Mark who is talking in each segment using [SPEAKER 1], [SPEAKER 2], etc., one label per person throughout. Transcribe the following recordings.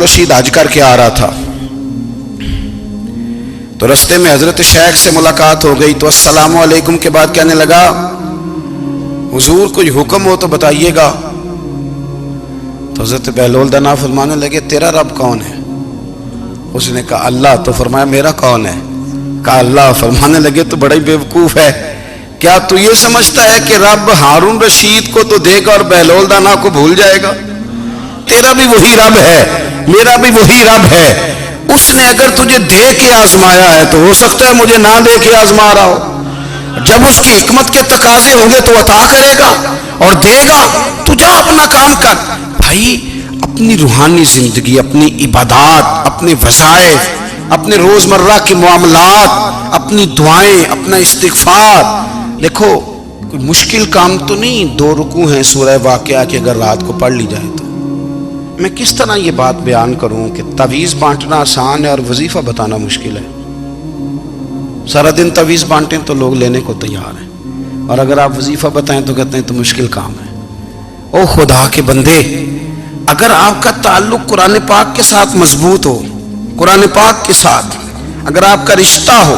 [SPEAKER 1] رشید حج کر کے آ رہا تھا تو رستے میں حضرت شیخ سے ملاقات ہو گئی تو السلام علیکم کے بعد کہنے لگا حضور کوئی حکم ہو تو بتائیے گا. تو حضرت بہلول دنا فرمانے لگے تیرا رب کون ہے؟ اس نے کہا اللہ. تو فرمایا میرا کون ہے؟ کہا اللہ. فرمانے لگے تو بڑا ہی بیوقوف ہے، کیا تو یہ سمجھتا ہے کہ رب ہارون رشید کو تو دے گا اور بہلول دانا کو بھول جائے گا؟ تیرا بھی وہی رب ہے، میرا بھی وہی رب ہے. اس نے اگر تجھے دے کے آزمایا ہے تو ہو سکتا ہے مجھے نہ دے کے آزما رہا ہو. جب اس کی حکمت کے تقاضے ہوں گے تو عطا کرے گا اور دے گا. تو جا اپنا کام کر. بھائی اپنی روحانی زندگی، اپنی عبادات، اپنے وظائف، اپنے روزمرہ کے معاملات، اپنی دعائیں، اپنا استغفار. دیکھو کوئی مشکل کام تو نہیں 2 رکوع ہیں سورہ واقعہ کہ اگر رات کو پڑھ لی جائے تو. میں کس طرح یہ بات بیان کروں کہ تعویذ بانٹنا آسان ہے اور وظیفہ بتانا مشکل ہے. سارا دن تعویذ بانٹیں تو لوگ لینے کو تیار ہیں، اور اگر آپ وظیفہ بتائیں تو کہتے ہیں تو مشکل کام ہے. او خدا کے بندے، اگر آپ کا تعلق قرآن پاک کے ساتھ مضبوط ہو، قرآن پاک کے ساتھ اگر آپ کا رشتہ ہو،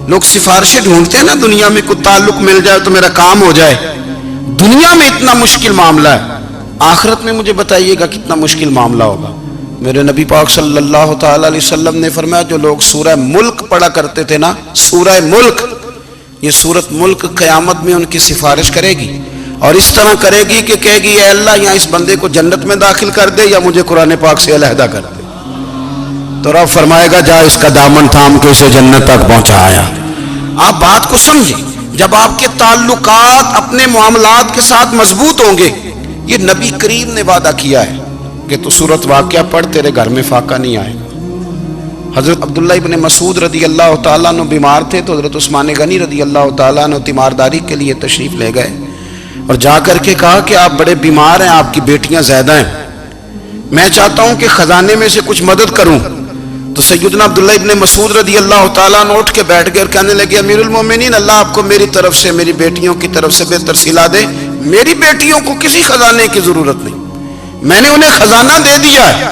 [SPEAKER 1] لوگ سفارشیں ڈھونڈتے ہیں نا دنیا میں کوئی تعلق مل جائے تو میرا کام ہو جائے. دنیا میں اتنا مشکل معاملہ ہے، آخرت میں مجھے بتائیے گا کتنا مشکل معاملہ ہوگا. میرے نبی پاک صلی اللہ تعالی علیہ وسلم نے فرمایا جو لوگ سورہ ملک پڑھا کرتے تھے نا، سورہ ملک، یہ سورت ملک قیامت میں ان کی سفارش کرے گی اور اس طرح کرے گی کہ کہے گی اے اللہ یا اس بندے کو جنت میں داخل کر دے یا مجھے قرآن پاک سے علیحدہ کر دے. تو رب فرمائے گا جا اس کا دامن تھام کے اسے جنت تک پہنچایا. آپ بات کو سمجھیں، جب آپ کے تعلقات اپنے معاملات کے ساتھ مضبوط ہوں گے. یہ نبی کریم نے وعدہ کیا ہے کہ تو سورت واقعہ پڑھ تیرے گھر میں فاقہ نہیں آئے گا. حضرت عبداللہ ابن مسعود رضی اللہ تعالیٰ عنہ بیمار تھے تو حضرت عثمان غنی رضی اللہ تعالیٰ عنہ تیمارداری کے لیے تشریف لے گئے اور جا کر کے کہا کہ آپ بڑے بیمار ہیں، آپ کی بیٹیاں زیادہ ہیں، میں چاہتا ہوں کہ خزانے میں سے کچھ مدد کروں. تو سیدنا عبداللہ ابن مسعود رضی اللہ تعالیٰ عنہ اٹھ کے بیٹھ گئے اور کہنے لگے امیر المومنین اللہ آپ کو میری طرف سے میری بیٹیوں کی طرف سے بہتر صلہ دے. میری بیٹیوں کو کسی خزانے کی ضرورت نہیں، میں نے انہیں خزانہ دے دیا ہے.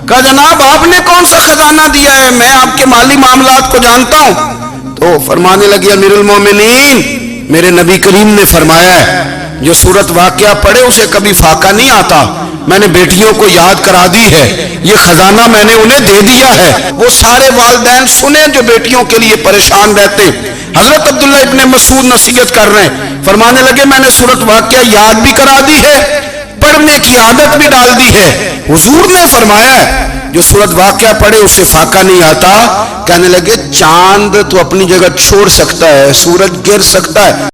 [SPEAKER 1] کہا جناب آپ نے کون سا خزانہ دیا ہے، میں آپ کے مالی معاملات کو جانتا ہوں. تو فرمانے لگے امیر المومنین میرے نبی کریم نے فرمایا ہے جو سورت واقعہ پڑھے اسے کبھی فاقہ نہیں آتا. میں نے بیٹیوں کو یاد کرا دی ہے، یہ خزانہ میں نے انہیں دے دیا ہے. وہ سارے والدین سنیں جو بیٹیوں کے لیے پریشان رہتے. حضرت عبداللہ ابن مسعود نصیحت کر رہے ہیں، فرمانے لگے میں نے سورت واقعہ یاد بھی کرا دی ہے، پڑھنے کی عادت بھی ڈال دی ہے. حضور نے فرمایا ہے جو سورت واقعہ پڑھے اسے فاقہ نہیں آتا. کہنے لگے چاند تو اپنی جگہ چھوڑ سکتا ہے، سورج گر سکتا ہے.